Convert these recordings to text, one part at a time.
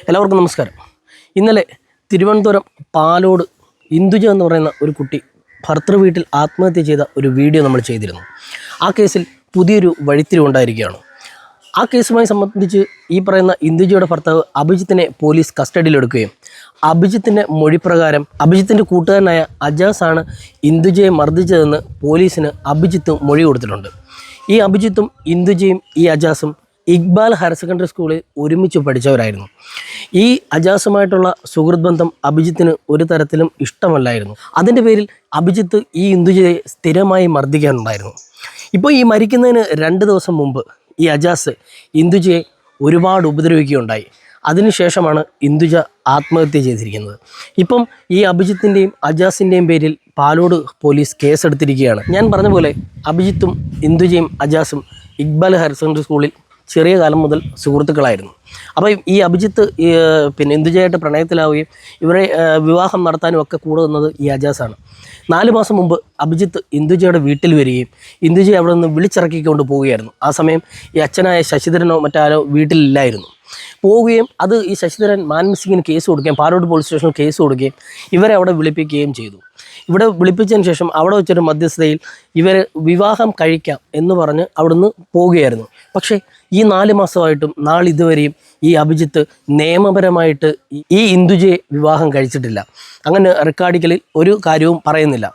എല്ലാവർക്കും നമസ്കാരം. ഇന്നലെ തിരുവനന്തപുരം പാലോട് ഇന്ദുജ എന്ന് പറയുന്ന ഒരു കുട്ടി ഭർത്തൃ വീട്ടിൽ ആത്മഹത്യ ചെയ്ത ഒരു വീഡിയോ നമ്മൾ ചെയ്തിരുന്നു. ആ കേസിൽ പുതിയൊരു വഴിത്തിരിവുണ്ടായിരിക്കുകയാണ്. ആ കേസുമായി സംബന്ധിച്ച് ഈ പറയുന്ന ഇന്ദുജയുടെ ഭർത്താവ് അഭിജിത്തിനെ പോലീസ് കസ്റ്റഡിയിലെടുക്കുകയും അഭിജിത്തിൻ്റെ മൊഴിപ്രകാരം അഭിജിത്തിൻ്റെ കൂട്ടുകാരനായ അജാസാണ് ഇന്ദുജയെ മർദ്ദിച്ചതെന്ന് പോലീസിന് അഭിജിത്ത് മൊഴി കൊടുത്തിട്ടുണ്ട്. ഈ അഭിജിത്തും ഇന്ദുജയും ഈ അജാസും ഇക്ബാൽ ഹയർ സെക്കൻഡറി സ്കൂളിൽ ഒരുമിച്ച് പഠിച്ചവരായിരുന്നു. ഈ അജാസുമായിട്ടുള്ള സുഹൃത്ത് ബന്ധം അഭിജിത്തിന് ഒരു തരത്തിലും ഇഷ്ടമല്ലായിരുന്നു. അതിൻ്റെ പേരിൽ അഭിജിത്ത് ഈ ഇന്ദുജയെ സ്ഥിരമായി മർദ്ദിക്കാനുണ്ടായിരുന്നു. ഇപ്പോൾ ഈ മരിക്കുന്നതിന് 2 ദിവസം മുമ്പ് ഈ അജാസ് ഇന്ദുജയെ ഒരുപാട് ഉപദ്രവിക്കുകയുണ്ടായി. അതിനുശേഷമാണ് ഇന്ദുജ ആത്മഹത്യ ചെയ്തിരിക്കുന്നത്. ഇപ്പം ഈ അഭിജിത്തിൻ്റെയും അജാസിൻ്റെയും പേരിൽ പാലോട് പോലീസ് കേസെടുത്തിരിക്കുകയാണ്. ഞാൻ പറഞ്ഞ പോലെ അഭിജിത്തും ഇന്ദുജയും അജാസും ഇക്ബാൽ ഹയർ സെക്കൻഡറി സ്കൂളിൽ ചെറിയ കാലം മുതൽ സുഹൃത്തുക്കളായിരുന്നു. അപ്പോൾ ഈ അഭിജിത്ത് ഇന്ദുജയായിട്ട് പ്രണയത്തിലാവുകയും ഇവരെ വിവാഹം നടത്താനും ഒക്കെ കൂടെ വന്നത് ഈ അജാസാണ്. 4 മാസം മുമ്പ് അഭിജിത്ത് ഇന്ദുജയുടെ വീട്ടിൽ വരികയും ഇന്ദുജയെ അവിടെ നിന്ന് വിളിച്ചിറക്കിക്കൊണ്ട് പോവുകയായിരുന്നു. ആ സമയം ഈ അച്ഛനായ ശശിധരനോ മറ്റാരോ വീട്ടിലില്ലായിരുന്നു. പോവുകയും അത് ഈ ശശിധരൻ മാൻമിസ്സിങ്ങിന് കേസ് കൊടുക്കുകയും പാലോട് പോലീസ് സ്റ്റേഷനിൽ കേസ് കൊടുക്കുകയും ഇവരെ അവിടെ വിളിപ്പിക്കുകയും ചെയ്തു. ഇവിടെ വിളിപ്പിച്ചതിന് ശേഷം അവിടെ വെച്ചൊരു മധ്യസ്ഥതയിൽ ഇവർ വിവാഹം കഴിക്കാം എന്ന് പറഞ്ഞ് അവിടുന്ന് പോവുകയായിരുന്നു. പക്ഷേ ഈ 4 മാസമായിട്ടും നാളിതുവരെയും ഈ അഭിജിത്ത് നിയമപരമായിട്ട് ഈ ഇന്ദുജയെ വിവാഹം കഴിച്ചിട്ടില്ല. അങ്ങനെ റെക്കോർഡിക്കലിൽ ഒരു കാര്യവും പറയുന്നില്ല.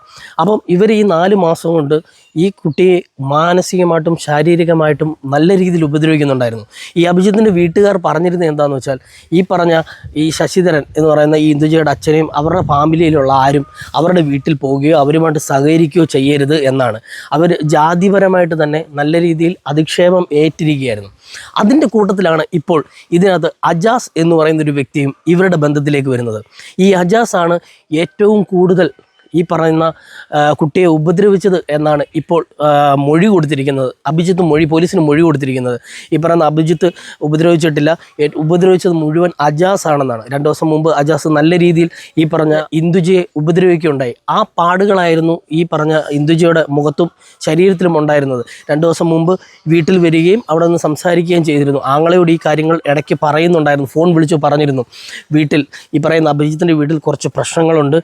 അപ്പം ഇവർ ഈ 4 മാസം കൊണ്ട് ഈ കുട്ടിയെ മാനസികമായിട്ടും ശാരീരികമായിട്ടും നല്ല രീതിയിൽ ഉപദ്രവിക്കുന്നുണ്ടായിരുന്നു. ഈ അഭിജിത്തിൻ്റെ വീട്ടുകാർ പറഞ്ഞിരുന്നത് എന്താണെന്ന് വെച്ചാൽ ഈ ശശിധരൻ എന്ന് പറയുന്ന ഈ ഇന്ദുജയുടെ അച്ഛനെയും അവരുടെ ഫാമിലിയിലുള്ള ആരും അവരുടെ വീട്ടിൽ പോവുകയോ അവരുമായിട്ട് സഹകരിക്കുകയോ ചെയ്യരുത് എന്നാണ്. അവർ ജാതിപരമായിട്ട് തന്നെ നല്ല രീതിയിൽ അധിക്ഷേപം ഏറ്റിരിക്കുകയായിരുന്നു. അതിൻ്റെ കൂട്ടത്തിലാണ് ഇപ്പോൾ ഇതിനകത്ത് അജാസ് എന്ന് പറയുന്നൊരു വ്യക്തിയും ഇവരുടെ ബന്ധത്തിലേക്ക് വരുന്നത്. ഈ അജാസാണ് ഏറ്റവും കൂടുതൽ ഈ പറയുന്ന കുട്ടിയെ ഉപദ്രവിച്ചത് എന്നാണ് ഇപ്പോൾ മൊഴി കൊടുത്തിരിക്കുന്നത്. അഭിജിത്ത് പോലീസിന് മൊഴി കൊടുത്തിരിക്കുന്നത്. ഈ പറയുന്ന അഭിജിത്ത് ഉപദ്രവിച്ചിട്ടില്ല, ഉപദ്രവിച്ചത് മുഴുവൻ അജാസ് ആണെന്നാണ്. 2 ദിവസം മുമ്പ് അജാസ് നല്ല രീതിയിൽ ഈ പറഞ്ഞ ഇന്ദുജയെ ഉപദ്രവിക്കുകയുണ്ടായി. ആ പാടുകളായിരുന്നു ഈ പറഞ്ഞ ഇന്ദുജയുടെ മുഖത്തും ശരീരത്തിലും ഉണ്ടായിരുന്നത്. 2 ദിവസം മുമ്പ് വീട്ടിൽ വരികയും അവിടെ നിന്ന് സംസാരിക്കുകയും ചെയ്തിരുന്നു. ആങ്ങളയോട് ഈ കാര്യങ്ങൾ ഇടയ്ക്ക് പറയുന്നുണ്ടായിരുന്നു, ഫോൺ വിളിച്ചു പറഞ്ഞിരുന്നു. വീട്ടിൽ ഈ പറയുന്ന അഭിജിത്തിൻ്റെ വീട്ടിൽ കുറച്ച് പ്രശ്നങ്ങളുണ്ട്,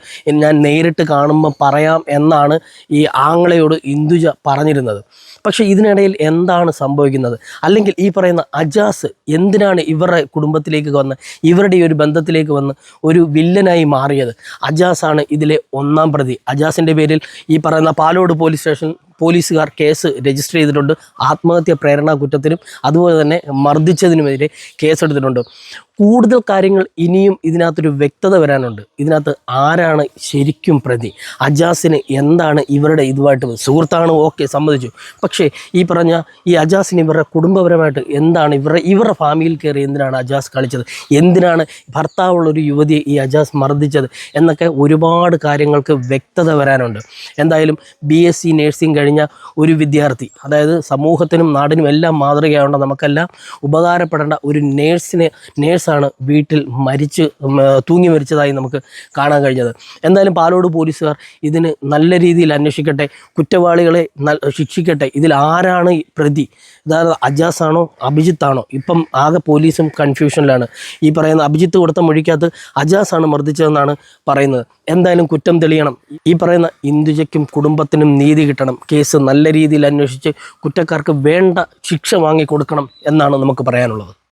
ഞാൻ നേരിട്ട് കാണുമ്പോൾ പറയാം എന്നാണ് ഈ ആങ്ങളയോട് ഇന്ദുജ പറഞ്ഞിരുന്നത്. പക്ഷേ ഇതിനിടയിൽ എന്താണ് സംഭവിക്കുന്നത്? അല്ലെങ്കിൽ ഈ പറയുന്ന അജാസ് എന്തിനാണ് ഇവരുടെ കുടുംബത്തിലേക്ക് വന്ന് ഇവരുടെ ഒരു ബന്ധത്തിലേക്ക് വന്ന് ഒരു വില്ലനായി മാറിയത്? അജാസാണ് ഇതിലെ 1-ാം പ്രതി. അജാസിൻ്റെ പേരിൽ ഈ പറയുന്ന പാലോട് പോലീസ് സ്റ്റേഷൻ പോലീസുകാർ കേസ് രജിസ്റ്റർ ചെയ്തിട്ടുണ്ട്. ആത്മഹത്യ പ്രേരണ കുറ്റത്തിനും അതുപോലെ തന്നെ മർദ്ദിച്ചതിനുമെതിരെ കേസെടുത്തിട്ടുണ്ട്. കൂടുതൽ കാര്യങ്ങൾ ഇനിയും ഇതിനകത്തൊരു വ്യക്തത വരാനുണ്ട്. ഇതിനകത്ത് ആരാണ് ശരിക്കും പ്രതി? അജാസിന് എന്താണ് ഇവരുടെ ഇതുമായിട്ട് സുഹൃത്താണ്, ഓക്കെ, സമ്മതിച്ചു. പക്ഷേ ഈ പറഞ്ഞ ഈ അജാസിന് ഇവരുടെ കുടുംബപരമായിട്ട് എന്താണ് ഇവരുടെ ഫാമിലിയിൽ കയറി എന്തിനാണ് അജാസ് കളിച്ചത്? എന്തിനാണ് ഭർത്താവുള്ളൊരു യുവതിയെ ഈ അജാസ് മർദ്ദിച്ചത് എന്നൊക്കെ ഒരുപാട് കാര്യങ്ങൾക്ക് വ്യക്തത വരാനുണ്ട്. എന്തായാലും BSc നേഴ്സിംഗ് കഴിഞ്ഞ ഒരു വിദ്യാർത്ഥി, അതായത് സമൂഹത്തിനും നാടിനും എല്ലാം മാതൃകയാവേണ്ട, നമുക്കെല്ലാം ഉപകാരപ്പെടേണ്ട ഒരു നേഴ്സാണ് വീട്ടിൽ തൂങ്ങി മരിച്ചതായി നമുക്ക് കാണാൻ കഴിഞ്ഞത്. എന്തായാലും പാലോട് പോലീസുകാർ ഇതിന് നല്ല രീതിയിൽ അന്വേഷിക്കട്ടെ, കുറ്റവാളികളെ ശിക്ഷിക്കട്ടെ. ഇതിൽ ആരാണ് പ്രതി? അതായത് അജാസാണോ അഭിജിത്താണോ? ഇപ്പം ആകെ പോലീസും കൺഫ്യൂഷനിലാണ്. ഈ പറയുന്ന അഭിജിത്ത് കൊടുത്ത മൊഴിക്കകത്ത് അജാസാണ് മർദ്ദിച്ചതെന്നാണ് പറയുന്നത്. എന്തായാലും കുറ്റം തെളിയണം. ഈ പറയുന്ന ഇന്ദുജയ്ക്കും കുടുംബത്തിനും നീതി കിട്ടണം. കേസ് നല്ല രീതിയിൽ അന്വേഷിച്ച് കുറ്റക്കാർക്ക് വേണ്ട ശിക്ഷ വാങ്ങിക്കൊടുക്കണം എന്നാണ് നമുക്ക് പറയാനുള്ളത്.